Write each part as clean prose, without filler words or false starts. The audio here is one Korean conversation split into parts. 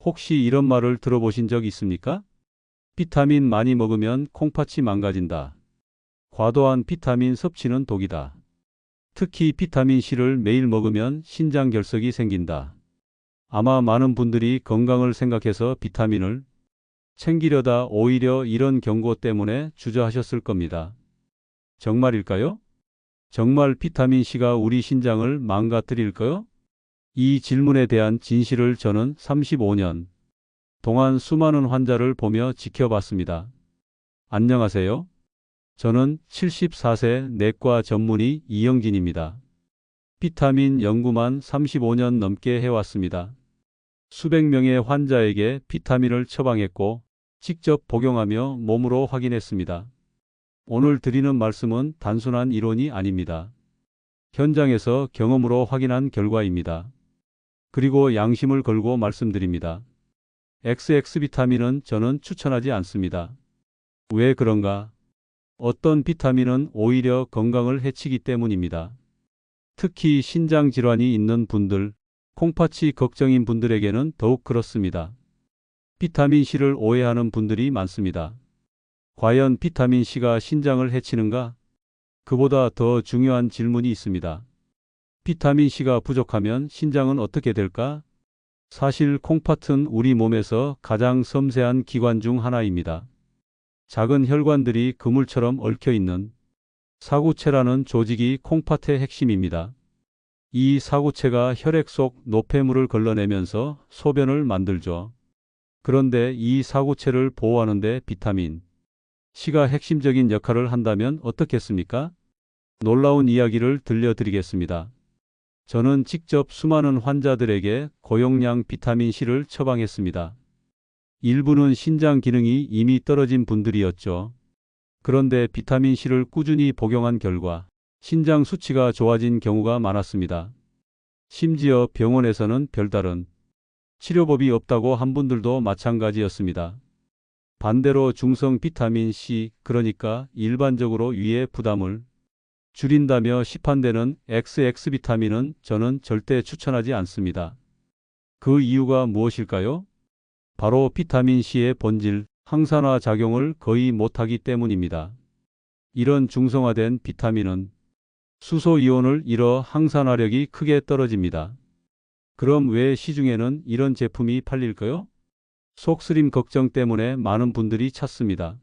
혹시 이런 말을 들어보신 적 있습니까? 비타민 많이 먹으면 콩팥이 망가진다. 과도한 비타민 섭취는 독이다. 특히 비타민 C를 매일 먹으면 신장 결석이 생긴다. 아마 많은 분들이 건강을 생각해서 비타민을 챙기려다 오히려 이런 경고 때문에 주저하셨을 겁니다. 정말일까요? 정말 비타민 C가 우리 신장을 망가뜨릴까요? 이 질문에 대한 진실을 저는 35년 동안 수많은 환자를 보며 지켜봤습니다. 안녕하세요. 저는 74세 내과 전문의 이영진입니다. 비타민 연구만 35년 넘게 해왔습니다. 수백 명의 환자에게 비타민을 처방했고 직접 복용하며 몸으로 확인했습니다. 오늘 드리는 말씀은 단순한 이론이 아닙니다. 현장에서 경험으로 확인한 결과입니다. 그리고 양심을 걸고 말씀드립니다. XX 비타민은 저는 추천하지 않습니다. 왜 그런가? 어떤 비타민은 오히려 건강을 해치기 때문입니다. 특히 신장 질환이 있는 분들, 콩팥이 걱정인 분들에게는 더욱 그렇습니다. 비타민 C를 오해하는 분들이 많습니다. 과연 비타민 C가 신장을 해치는가? 그보다 더 중요한 질문이 있습니다. 비타민 C가 부족하면 신장은 어떻게 될까? 사실 콩팥은 우리 몸에서 가장 섬세한 기관 중 하나입니다. 작은 혈관들이 그물처럼 얽혀 있는 사구체라는 조직이 콩팥의 핵심입니다. 이 사구체가 혈액 속 노폐물을 걸러내면서 소변을 만들죠. 그런데 이 사구체를 보호하는 데 비타민 C가 핵심적인 역할을 한다면 어떻겠습니까? 놀라운 이야기를 들려드리겠습니다. 저는 직접 수많은 환자들에게 고용량 비타민 C를 처방했습니다. 일부는 신장 기능이 이미 떨어진 분들이었죠. 그런데 비타민 C를 꾸준히 복용한 결과 신장 수치가 좋아진 경우가 많았습니다. 심지어 병원에서는 별다른 치료법이 없다고 한 분들도 마찬가지였습니다. 반대로 중성 비타민 C, 그러니까 일반적으로 위의 부담을 줄인다며 시판되는 XX 비타민은 저는 절대 추천하지 않습니다. 그 이유가 무엇일까요? 바로 비타민 C의 본질, 항산화 작용을 거의 못하기 때문입니다. 이런 중성화된 비타민은 수소 이온을 잃어 항산화력이 크게 떨어집니다. 그럼 왜 시중에는 이런 제품이 팔릴까요? 속쓰림 걱정 때문에 많은 분들이 찾습니다.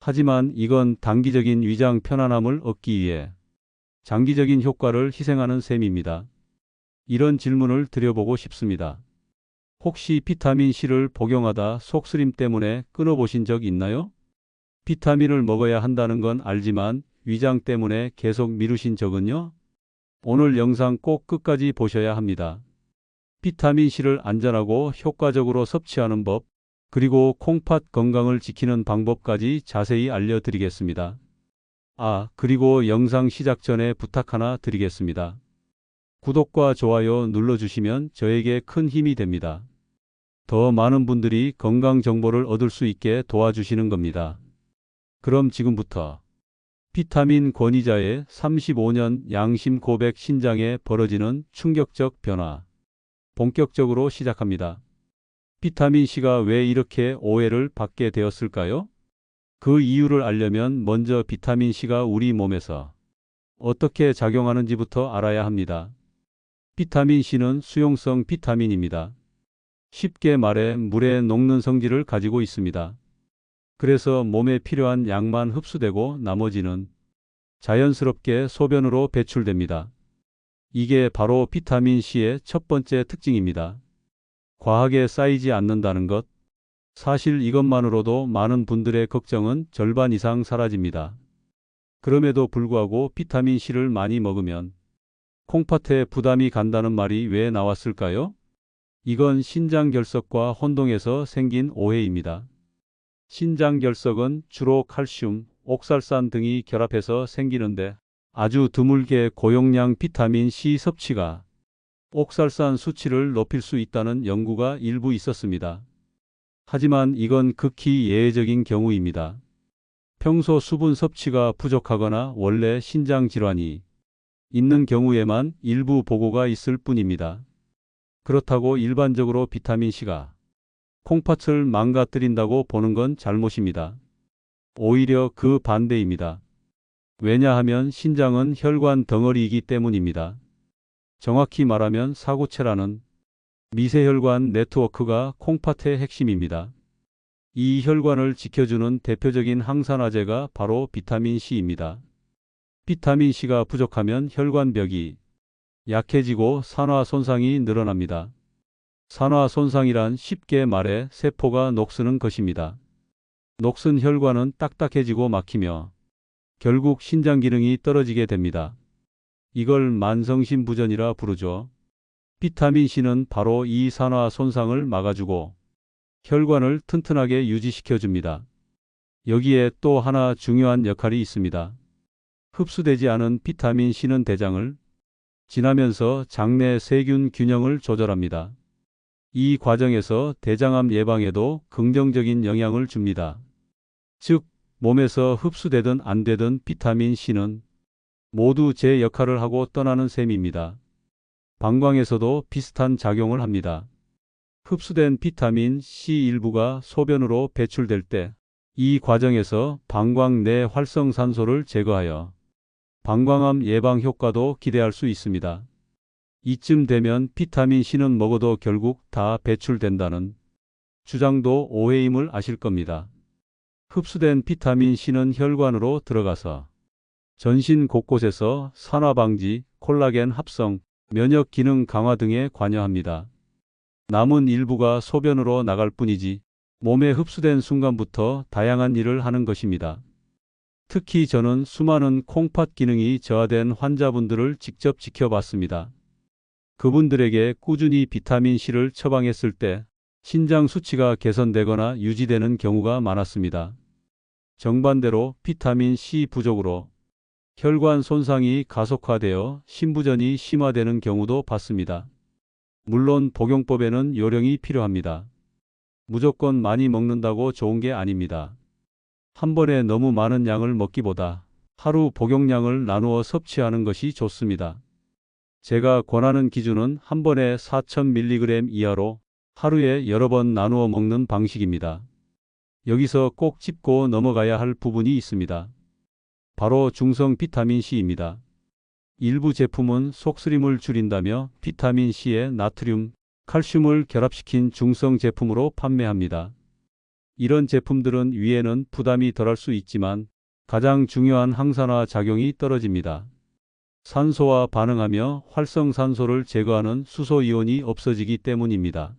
하지만 이건 단기적인 위장 편안함을 얻기 위해 장기적인 효과를 희생하는 셈입니다. 이런 질문을 드려보고 싶습니다. 혹시 비타민 C를 복용하다 속쓰림 때문에 끊어보신 적 있나요? 비타민을 먹어야 한다는 건 알지만 위장 때문에 계속 미루신 적은요? 오늘 영상 꼭 끝까지 보셔야 합니다. 비타민 C를 안전하고 효과적으로 섭취하는 법, 그리고 콩팥 건강을 지키는 방법까지 자세히 알려드리겠습니다. 그리고 영상 시작 전에 부탁 하나 드리겠습니다. 구독과 좋아요 눌러주시면 저에게 큰 힘이 됩니다. 더 많은 분들이 건강 정보를 얻을 수 있게 도와주시는 겁니다. 그럼 지금부터 비타민 권위자의 35년 양심 고백 신장에 벌어지는 충격적 변화 본격적으로 시작합니다. 비타민 C가 왜 이렇게 오해를 받게 되었을까요? 그 이유를 알려면 먼저 비타민 C가 우리 몸에서 어떻게 작용하는지부터 알아야 합니다. 비타민 C는 수용성 비타민입니다. 쉽게 말해 물에 녹는 성질을 가지고 있습니다. 그래서 몸에 필요한 양만 흡수되고 나머지는 자연스럽게 소변으로 배출됩니다. 이게 바로 비타민 C의 첫 번째 특징입니다. 과하게 쌓이지 않는다는 것. 사실 이것만으로도 많은 분들의 걱정은 절반 이상 사라집니다. 그럼에도 불구하고 비타민 C를 많이 먹으면 콩팥에 부담이 간다는 말이 왜 나왔을까요? 이건 신장결석과 혼동해서 생긴 오해입니다. 신장결석은 주로 칼슘, 옥살산 등이 결합해서 생기는데 아주 드물게 고용량 비타민 C 섭취가 옥살산 수치를 높일 수 있다는 연구가 일부 있었습니다. 하지만 이건 극히 예외적인 경우입니다. 평소 수분 섭취가 부족하거나 원래 신장 질환이 있는 경우에만 일부 보고가 있을 뿐입니다. 그렇다고 일반적으로 비타민 C가 콩팥을 망가뜨린다고 보는 건 잘못입니다. 오히려 그 반대입니다. 왜냐하면 신장은 혈관 덩어리이기 때문입니다. 정확히 말하면 사구체라는 미세혈관 네트워크가 콩팥의 핵심입니다. 이 혈관을 지켜주는 대표적인 항산화제가 바로 비타민 C입니다. 비타민 C가 부족하면 혈관벽이 약해지고 산화 손상이 늘어납니다. 산화 손상이란 쉽게 말해 세포가 녹쓰는 것입니다. 녹슨 혈관은 딱딱해지고 막히며 결국 신장 기능이 떨어지게 됩니다. 이걸 만성신부전이라 부르죠. 비타민 C는 바로 이 산화 손상을 막아주고 혈관을 튼튼하게 유지시켜줍니다. 여기에 또 하나 중요한 역할이 있습니다. 흡수되지 않은 비타민 C는 대장을 지나면서 장내 세균 균형을 조절합니다. 이 과정에서 대장암 예방에도 긍정적인 영향을 줍니다. 즉, 몸에서 흡수되든 안 되든 비타민 C는 모두 제 역할을 하고 떠나는 셈입니다. 방광에서도 비슷한 작용을 합니다. 흡수된 비타민 C 일부가 소변으로 배출될 때 이 과정에서 방광 내 활성산소를 제거하여 방광암 예방 효과도 기대할 수 있습니다. 이쯤 되면 비타민 C는 먹어도 결국 다 배출된다는 주장도 오해임을 아실 겁니다. 흡수된 비타민 C는 혈관으로 들어가서 전신 곳곳에서 산화 방지, 콜라겐 합성, 면역 기능 강화 등에 관여합니다. 남은 일부가 소변으로 나갈 뿐이지 몸에 흡수된 순간부터 다양한 일을 하는 것입니다. 특히 저는 수많은 콩팥 기능이 저하된 환자분들을 직접 지켜봤습니다. 그분들에게 꾸준히 비타민 C를 처방했을 때 신장 수치가 개선되거나 유지되는 경우가 많았습니다. 정반대로 비타민 C 부족으로 혈관 손상이 가속화되어 신부전이 심화되는 경우도 봤습니다. 물론 복용법에는 요령이 필요합니다. 무조건 많이 먹는다고 좋은 게 아닙니다. 한 번에 너무 많은 양을 먹기보다 하루 복용량을 나누어 섭취하는 것이 좋습니다. 제가 권하는 기준은 한 번에 4000mg 이하로 하루에 여러 번 나누어 먹는 방식입니다. 여기서 꼭 짚고 넘어가야 할 부분이 있습니다. 바로 중성 비타민 C입니다. 일부 제품은 속쓰림을 줄인다며 비타민 C에 나트륨, 칼슘을 결합시킨 중성 제품으로 판매합니다. 이런 제품들은 위에는 부담이 덜할 수 있지만 가장 중요한 항산화 작용이 떨어집니다. 산소와 반응하며 활성산소를 제거하는 수소이온이 없어지기 때문입니다.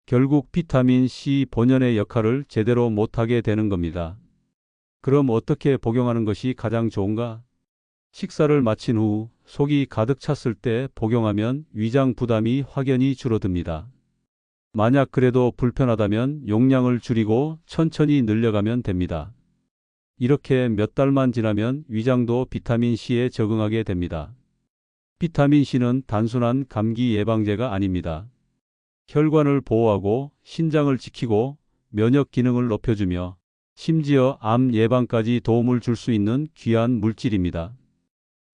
결국 비타민 C 본연의 역할을 제대로 못하게 되는 겁니다. 그럼 어떻게 복용하는 것이 가장 좋은가? 식사를 마친 후 속이 가득 찼을 때 복용하면 위장 부담이 확연히 줄어듭니다. 만약 그래도 불편하다면 용량을 줄이고 천천히 늘려가면 됩니다. 이렇게 몇 달만 지나면 위장도 비타민 C에 적응하게 됩니다. 비타민 C는 단순한 감기 예방제가 아닙니다. 혈관을 보호하고 신장을 지키고 면역 기능을 높여주며 심지어 암 예방까지 도움을 줄 수 있는 귀한 물질입니다.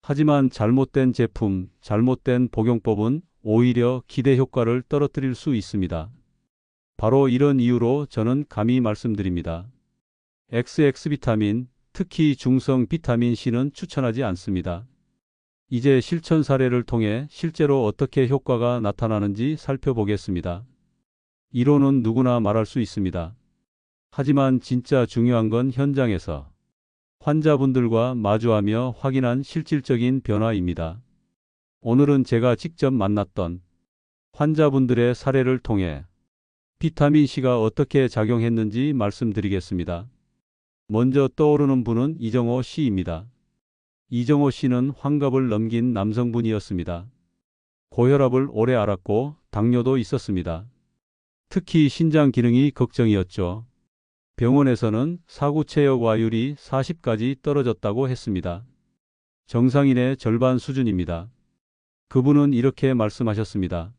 하지만 잘못된 제품, 잘못된 복용법은 오히려 기대 효과를 떨어뜨릴 수 있습니다. 바로 이런 이유로 저는 감히 말씀드립니다. XX 비타민, 특히 중성 비타민 C는 추천하지 않습니다. 이제 실천 사례를 통해 실제로 어떻게 효과가 나타나는지 살펴보겠습니다. 이론은 누구나 말할 수 있습니다. 하지만 진짜 중요한 건 현장에서 환자분들과 마주하며 확인한 실질적인 변화입니다. 오늘은 제가 직접 만났던 환자분들의 사례를 통해 비타민 C가 어떻게 작용했는지 말씀드리겠습니다. 먼저 떠오르는 분은 이정호 씨입니다. 이정호 씨는 환갑을 넘긴 남성분이었습니다. 고혈압을 오래 앓았고 당뇨도 있었습니다. 특히 신장 기능이 걱정이었죠. 병원에서는 사구체역와율이 40까지 떨어졌다고 했습니다. 정상인의 절반 수준입니다. 그분은 이렇게 말씀하셨습니다.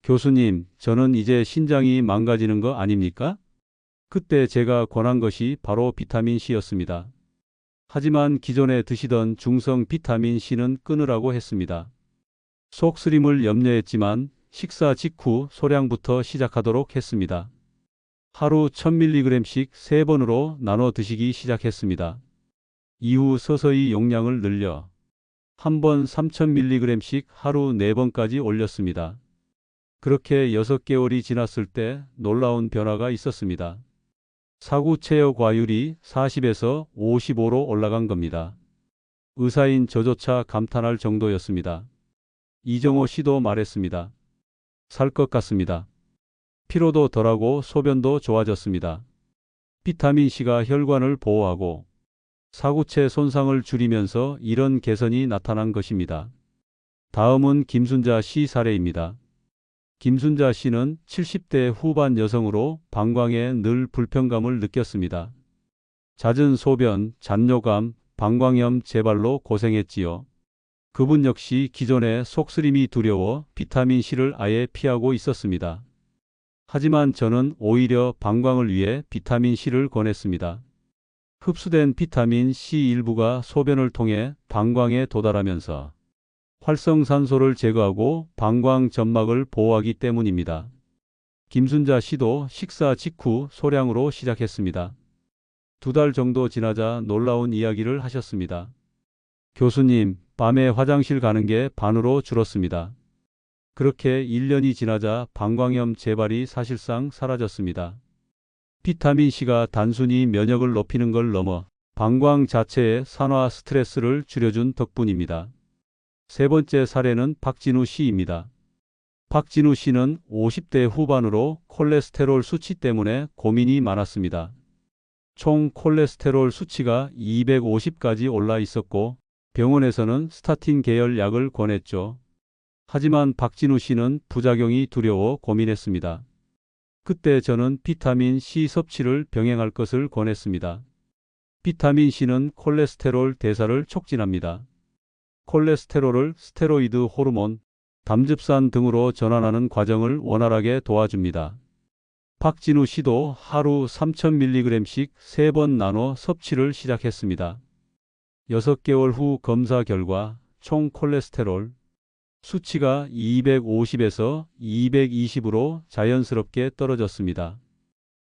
교수님, 저는 이제 신장이 망가지는 거 아닙니까? 그때 제가 권한 것이 바로 비타민 C였습니다. 하지만 기존에 드시던 중성 비타민 C는 끊으라고 했습니다. 속쓰림을 염려했지만 식사 직후 소량부터 시작하도록 했습니다. 하루 1000mg씩 3번으로 나눠 드시기 시작했습니다. 이후 서서히 용량을 늘려 한 번 3000mg씩 하루 4번까지 올렸습니다. 그렇게 6개월이 지났을 때 놀라운 변화가 있었습니다. 사구체여 과율이 40에서 55로 올라간 겁니다. 의사인 저조차 감탄할 정도였습니다. 이정호 씨도 말했습니다. 살 것 같습니다. 피로도 덜하고 소변도 좋아졌습니다. 비타민C가 혈관을 보호하고 사구체 손상을 줄이면서 이런 개선이 나타난 것입니다. 다음은 김순자 씨 사례입니다. 김순자 씨는 70대 후반 여성으로 방광에 늘 불편감을 느꼈습니다. 잦은 소변, 잔뇨감, 방광염 재발로 고생했지요. 그분 역시 기존에 속쓰림이 두려워 비타민C를 아예 피하고 있었습니다. 하지만 저는 오히려 방광을 위해 비타민C를 권했습니다. 흡수된 비타민C 일부가 소변을 통해 방광에 도달하면서 활성산소를 제거하고 방광 점막을 보호하기 때문입니다. 김순자 씨도 식사 직후 소량으로 시작했습니다. 2달 정도 지나자 놀라운 이야기를 하셨습니다. 교수님, 밤에 화장실 가는 게 반으로 줄었습니다. 그렇게 1년이 지나자 방광염 재발이 사실상 사라졌습니다. 비타민C가 단순히 면역을 높이는 걸 넘어 방광 자체의 산화 스트레스를 줄여준 덕분입니다. 세 번째 사례는 박진우 씨입니다. 박진우 씨는 50대 후반으로 콜레스테롤 수치 때문에 고민이 많았습니다. 총 콜레스테롤 수치가 250까지 올라 있었고 병원에서는 스타틴 계열 약을 권했죠. 하지만 박진우 씨는 부작용이 두려워 고민했습니다. 그때 저는 비타민C 섭취를 병행할 것을 권했습니다. 비타민C는 콜레스테롤 대사를 촉진합니다. 콜레스테롤을 스테로이드 호르몬, 담즙산 등으로 전환하는 과정을 원활하게 도와줍니다. 박진우 씨도 하루 3000mg씩 3번 나눠 섭취를 시작했습니다. 6개월 후 검사 결과 총 콜레스테롤 수치가 250에서 220으로 자연스럽게 떨어졌습니다.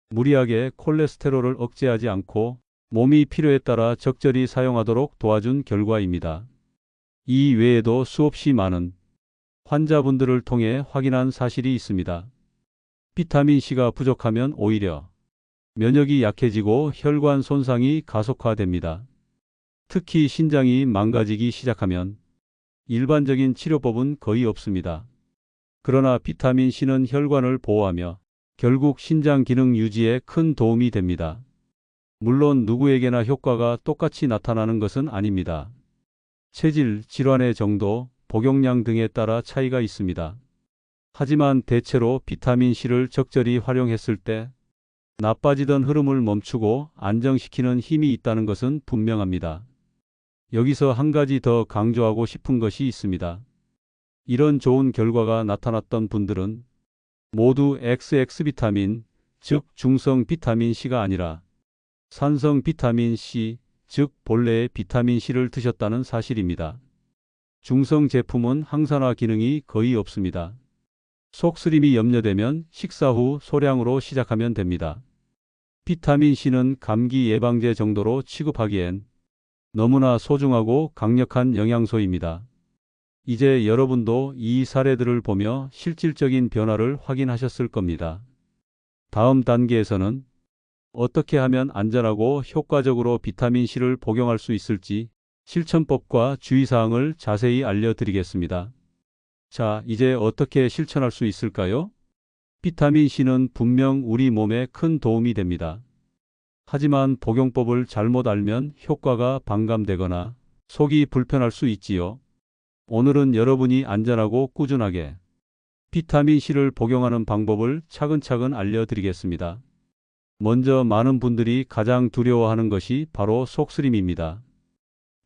무리하게 콜레스테롤을 억제하지 않고 몸이 필요에 따라 적절히 사용하도록 도와준 결과입니다. 이 외에도 수없이 많은 환자분들을 통해 확인한 사실이 있습니다. 비타민C가 부족하면 오히려 면역이 약해지고 혈관 손상이 가속화됩니다. 특히 신장이 망가지기 시작하면 일반적인 치료법은 거의 없습니다. 그러나 비타민C는 혈관을 보호하며 결국 신장 기능 유지에 큰 도움이 됩니다. 물론 누구에게나 효과가 똑같이 나타나는 것은 아닙니다. 체질, 질환의 정도, 복용량 등에 따라 차이가 있습니다. 하지만 대체로 비타민C를 적절히 활용했을 때 나빠지던 흐름을 멈추고 안정시키는 힘이 있다는 것은 분명합니다. 여기서 한 가지 더 강조하고 싶은 것이 있습니다. 이런 좋은 결과가 나타났던 분들은 모두 XX 비타민, 즉 중성 비타민C가 아니라 산성 비타민C, 즉 본래의 비타민C를 드셨다는 사실입니다. 중성 제품은 항산화 기능이 거의 없습니다. 속쓰림이 염려되면 식사 후 소량으로 시작하면 됩니다. 비타민C는 감기 예방제 정도로 취급하기엔 너무나 소중하고 강력한 영양소입니다. 이제 여러분도 이 사례들을 보며 실질적인 변화를 확인하셨을 겁니다. 다음 단계에서는 어떻게 하면 안전하고 효과적으로 비타민C를 복용할 수 있을지 실천법과 주의사항을 자세히 알려드리겠습니다. 자, 이제 어떻게 실천할 수 있을까요? 비타민C는 분명 우리 몸에 큰 도움이 됩니다. 하지만 복용법을 잘못 알면 효과가 반감되거나 속이 불편할 수 있지요. 오늘은 여러분이 안전하고 꾸준하게 비타민C를 복용하는 방법을 차근차근 알려드리겠습니다. 먼저 많은 분들이 가장 두려워하는 것이 바로 속쓰림입니다.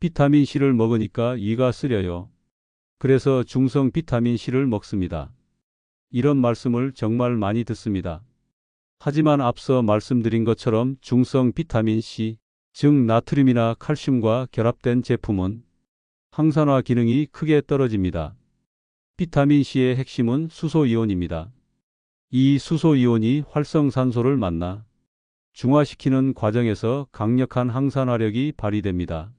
비타민C를 먹으니까 위가 쓰려요. 그래서 중성 비타민C를 먹습니다. 이런 말씀을 정말 많이 듣습니다. 하지만 앞서 말씀드린 것처럼 중성 비타민C, 즉 나트륨이나 칼슘과 결합된 제품은 항산화 기능이 크게 떨어집니다. 비타민C의 핵심은 수소이온입니다. 이 수소이온이 활성산소를 만나 중화시키는 과정에서 강력한 항산화력이 발휘됩니다.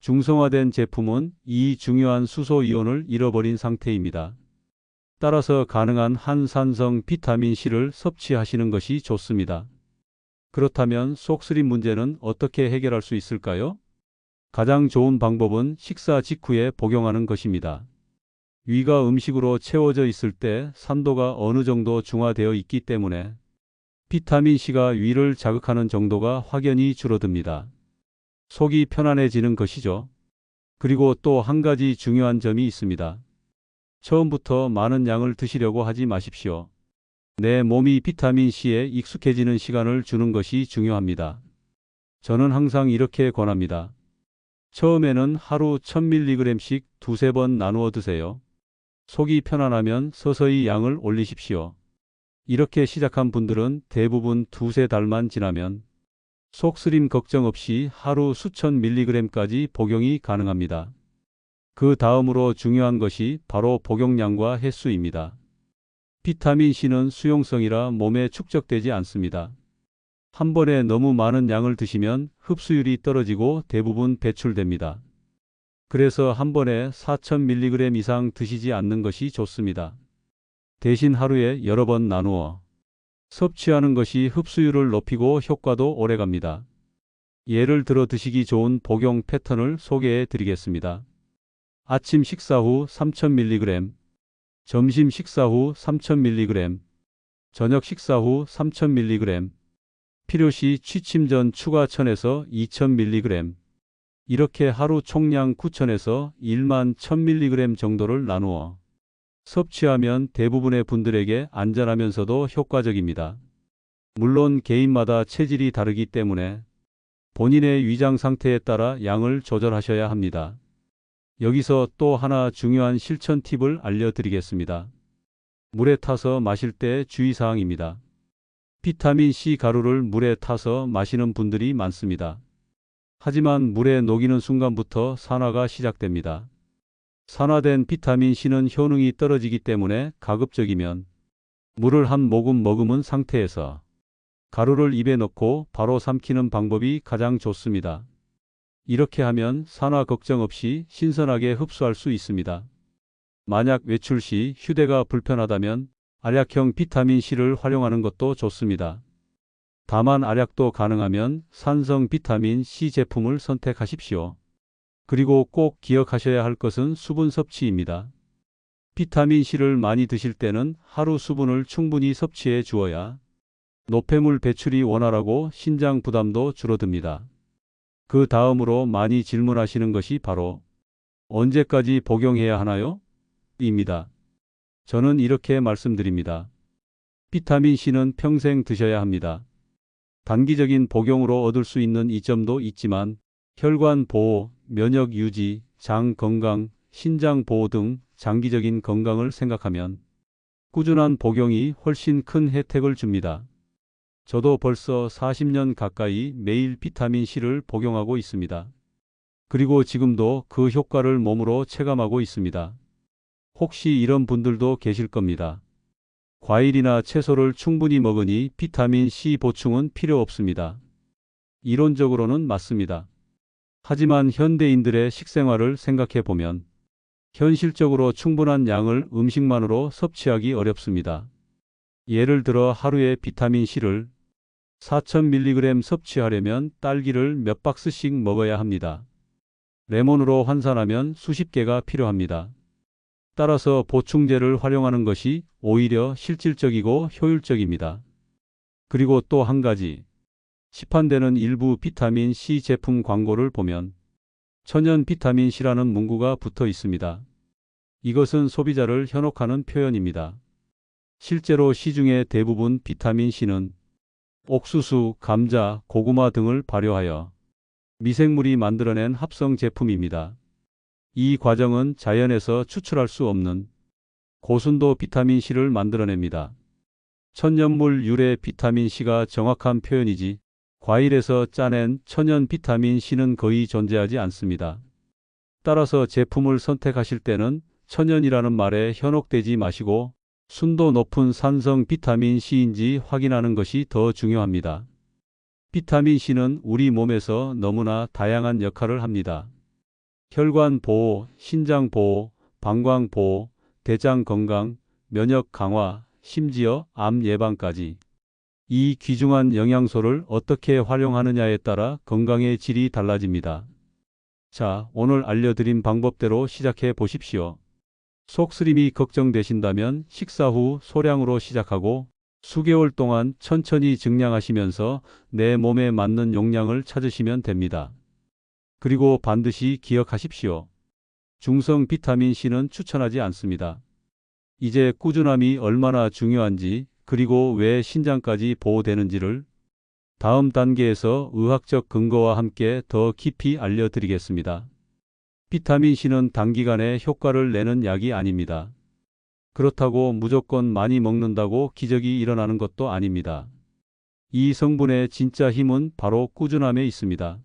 중성화된 제품은 이 중요한 수소이온을 잃어버린 상태입니다. 따라서 가능한 한산성 비타민C를 섭취하시는 것이 좋습니다. 그렇다면 속쓰림 문제는 어떻게 해결할 수 있을까요? 가장 좋은 방법은 식사 직후에 복용하는 것입니다. 위가 음식으로 채워져 있을 때 산도가 어느 정도 중화되어 있기 때문에 비타민C가 위를 자극하는 정도가 확연히 줄어듭니다. 속이 편안해지는 것이죠. 그리고 또 한 가지 중요한 점이 있습니다. 처음부터 많은 양을 드시려고 하지 마십시오. 내 몸이 비타민C에 익숙해지는 시간을 주는 것이 중요합니다. 저는 항상 이렇게 권합니다. 처음에는 하루 1000mg씩 두세 번 나누어 드세요. 속이 편안하면 서서히 양을 올리십시오. 이렇게 시작한 분들은 대부분 두세 달만 지나면 속쓰림 걱정 없이 하루 수천 밀리그램까지 복용이 가능합니다. 그 다음으로 중요한 것이 바로 복용량과 횟수입니다. 비타민C는 수용성이라 몸에 축적되지 않습니다. 한 번에 너무 많은 양을 드시면 흡수율이 떨어지고 대부분 배출됩니다. 그래서 한 번에 4000mg 이상 드시지 않는 것이 좋습니다. 대신 하루에 여러 번 나누어 섭취하는 것이 흡수율을 높이고 효과도 오래갑니다. 예를 들어 드시기 좋은 복용 패턴을 소개해 드리겠습니다. 아침 식사 후 3000mg, 점심 식사 후 3000mg, 저녁 식사 후 3000mg, 필요시 취침 전 추가 1000에서 2000mg, 이렇게 하루 총량 9000에서 11000mg 정도를 나누어 섭취하면 대부분의 분들에게 안전하면서도 효과적입니다. 물론 개인마다 체질이 다르기 때문에 본인의 위장 상태에 따라 양을 조절하셔야 합니다. 여기서 또 하나 중요한 실천 팁을 알려드리겠습니다. 물에 타서 마실 때 주의사항입니다. 비타민C 가루를 물에 타서 마시는 분들이 많습니다. 하지만 물에 녹이는 순간부터 산화가 시작됩니다. 산화된 비타민C는 효능이 떨어지기 때문에 가급적이면 물을 한 모금 머금은 상태에서 가루를 입에 넣고 바로 삼키는 방법이 가장 좋습니다. 이렇게 하면 산화 걱정 없이 신선하게 흡수할 수 있습니다. 만약 외출 시 휴대가 불편하다면 알약형 비타민C를 활용하는 것도 좋습니다. 다만 알약도 가능하면 산성 비타민C 제품을 선택하십시오. 그리고 꼭 기억하셔야 할 것은 수분 섭취입니다. 비타민C를 많이 드실 때는 하루 수분을 충분히 섭취해 주어야 노폐물 배출이 원활하고 신장 부담도 줄어듭니다. 그 다음으로 많이 질문하시는 것이 바로 언제까지 복용해야 하나요? 입니다. 저는 이렇게 말씀드립니다. 비타민C는 평생 드셔야 합니다. 단기적인 복용으로 얻을 수 있는 이점도 있지만 혈관 보호, 면역 유지, 장 건강, 신장 보호 등 장기적인 건강을 생각하면 꾸준한 복용이 훨씬 큰 혜택을 줍니다. 저도 벌써 40년 가까이 매일 비타민C를 복용하고 있습니다. 그리고 지금도 그 효과를 몸으로 체감하고 있습니다. 혹시 이런 분들도 계실 겁니다. 과일이나 채소를 충분히 먹으니 비타민C 보충은 필요 없습니다. 이론적으로는 맞습니다. 하지만 현대인들의 식생활을 생각해 보면 현실적으로 충분한 양을 음식만으로 섭취하기 어렵습니다. 예를 들어 하루에 비타민C를 4000mg 섭취하려면 딸기를 몇 박스씩 먹어야 합니다. 레몬으로 환산하면 수십 개가 필요합니다. 따라서 보충제를 활용하는 것이 오히려 실질적이고 효율적입니다. 그리고 또 한 가지, 시판되는 일부 비타민C 제품 광고를 보면 천연 비타민C라는 문구가 붙어 있습니다. 이것은 소비자를 현혹하는 표현입니다. 실제로 시중의 대부분 비타민C는 옥수수, 감자, 고구마 등을 발효하여 미생물이 만들어낸 합성 제품입니다. 이 과정은 자연에서 추출할 수 없는 고순도 비타민C를 만들어냅니다. 천연물 유래 비타민C가 정확한 표현이지 과일에서 짜낸 천연 비타민C는 거의 존재하지 않습니다. 따라서 제품을 선택하실 때는 천연이라는 말에 현혹되지 마시고 순도 높은 산성 비타민 C인지 확인하는 것이 더 중요합니다. 비타민 C는 우리 몸에서 너무나 다양한 역할을 합니다. 혈관 보호, 신장 보호, 방광 보호, 대장 건강, 면역 강화, 심지어 암 예방까지. 이 귀중한 영양소를 어떻게 활용하느냐에 따라 건강의 질이 달라집니다. 자, 오늘 알려드린 방법대로 시작해 보십시오. 속쓰림이 걱정되신다면 식사 후 소량으로 시작하고 수개월 동안 천천히 증량하시면서 내 몸에 맞는 용량을 찾으시면 됩니다. 그리고 반드시 기억하십시오. 중성 비타민 C는 추천하지 않습니다. 이제 꾸준함이 얼마나 중요한지, 그리고 왜 신장까지 보호되는지를 다음 단계에서 의학적 근거와 함께 더 깊이 알려드리겠습니다. 비타민 C는 단기간에 효과를 내는 약이 아닙니다. 그렇다고 무조건 많이 먹는다고 기적이 일어나는 것도 아닙니다. 이 성분의 진짜 힘은 바로 꾸준함에 있습니다.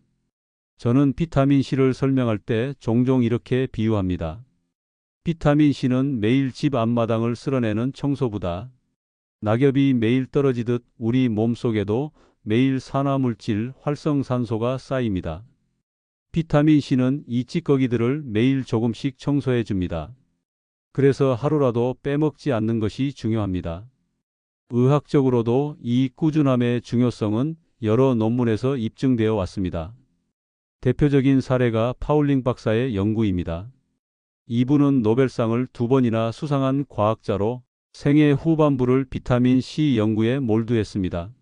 저는 비타민 C를 설명할 때 종종 이렇게 비유합니다. 비타민 C는 매일 집 앞마당을 쓸어내는 청소부다. 낙엽이 매일 떨어지듯 우리 몸속에도 매일 산화물질 활성산소가 쌓입니다. 비타민 C는 이 찌꺼기들을 매일 조금씩 청소해 줍니다. 그래서 하루라도 빼먹지 않는 것이 중요합니다. 의학적으로도 이 꾸준함의 중요성은 여러 논문에서 입증되어 왔습니다. 대표적인 사례가 파울링 박사의 연구입니다. 이분은 노벨상을 2번이나 수상한 과학자로 생애 후반부를 비타민 C 연구에 몰두했습니다.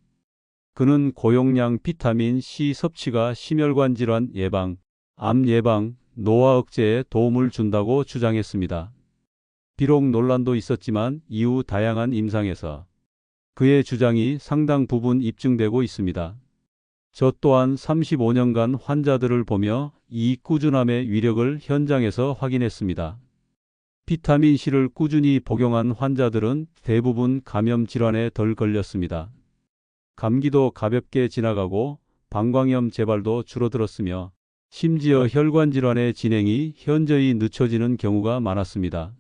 그는 고용량 비타민 C 섭취가 심혈관 질환 예방, 암 예방, 노화 억제에 도움을 준다고 주장했습니다. 비록 논란도 있었지만 이후 다양한 임상에서 그의 주장이 상당 부분 입증되고 있습니다. 저 또한 35년간 환자들을 보며 이 꾸준함의 위력을 현장에서 확인했습니다. 비타민 C를 꾸준히 복용한 환자들은 대부분 감염 질환에 덜 걸렸습니다. 감기도 가볍게 지나가고 방광염 재발도 줄어들었으며 심지어 혈관 질환의 진행이 현저히 늦춰지는 경우가 많았습니다.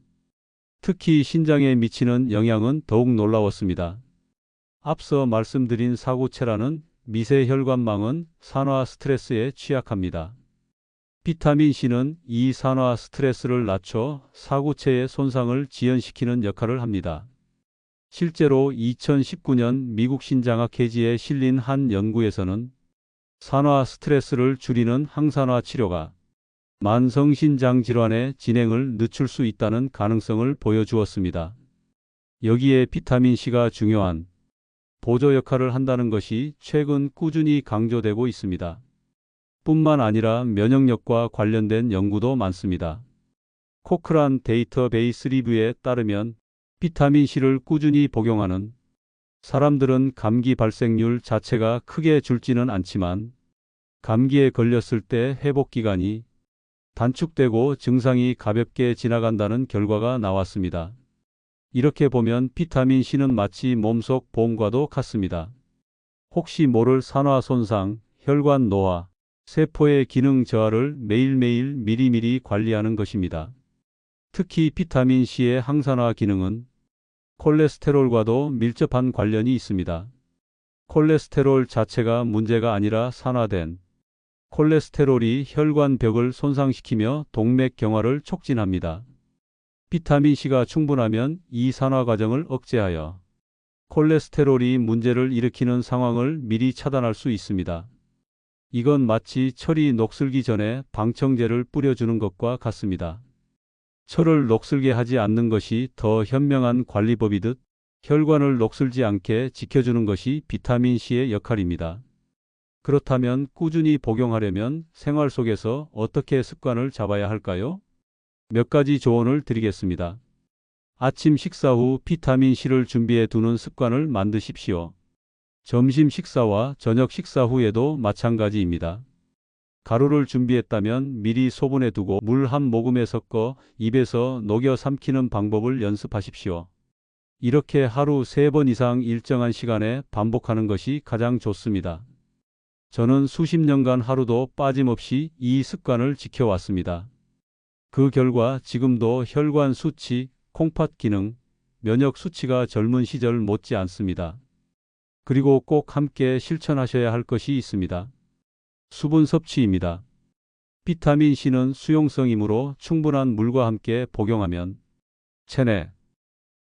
특히 신장에 미치는 영향은 더욱 놀라웠습니다. 앞서 말씀드린 사구체라는 미세 혈관망은 산화 스트레스에 취약합니다. 비타민 C는 이 산화 스트레스를 낮춰 사구체의 손상을 지연시키는 역할을 합니다. 실제로 2019년 미국 신장학회지에 실린 한 연구에서는 산화 스트레스를 줄이는 항산화 치료가 만성신장 질환의 진행을 늦출 수 있다는 가능성을 보여주었습니다. 여기에 비타민 C가 중요한 보조 역할을 한다는 것이 최근 꾸준히 강조되고 있습니다. 뿐만 아니라 면역력과 관련된 연구도 많습니다. 코크란 데이터베이스 리뷰에 따르면 비타민 C를 꾸준히 복용하는 사람들은 감기 발생률 자체가 크게 줄지는 않지만 감기에 걸렸을 때 회복 기간이 단축되고 증상이 가볍게 지나간다는 결과가 나왔습니다. 이렇게 보면 비타민 C는 마치 몸속 보험과도 같습니다. 혹시 모를 산화 손상, 혈관 노화, 세포의 기능 저하를 매일매일 미리미리 관리하는 것입니다. 특히 비타민 C의 항산화 기능은 콜레스테롤과도 밀접한 관련이 있습니다. 콜레스테롤 자체가 문제가 아니라 산화된 콜레스테롤이 혈관벽을 손상시키며 동맥 경화를 촉진합니다. 비타민 C가 충분하면 이 산화 과정을 억제하여 콜레스테롤이 문제를 일으키는 상황을 미리 차단할 수 있습니다. 이건 마치 철이 녹슬기 전에 방청제를 뿌려주는 것과 같습니다. 철을 녹슬게 하지 않는 것이 더 현명한 관리법이듯 혈관을 녹슬지 않게 지켜주는 것이 비타민 C의 역할입니다. 그렇다면 꾸준히 복용하려면 생활 속에서 어떻게 습관을 잡아야 할까요? 몇 가지 조언을 드리겠습니다. 아침 식사 후 비타민 C를 준비해 두는 습관을 만드십시오. 점심 식사와 저녁 식사 후에도 마찬가지입니다. 가루를 준비했다면 미리 소분해 두고 물 한 모금에 섞어 입에서 녹여 삼키는 방법을 연습하십시오. 이렇게 하루 3번 이상 일정한 시간에 반복하는 것이 가장 좋습니다. 저는 수십 년간 하루도 빠짐없이 이 습관을 지켜왔습니다. 그 결과 지금도 혈관 수치, 콩팥 기능, 면역 수치가 젊은 시절 못지 않습니다. 그리고 꼭 함께 실천하셔야 할 것이 있습니다. 수분 섭취입니다. 비타민 C는 수용성이므로 충분한 물과 함께 복용하면 체내,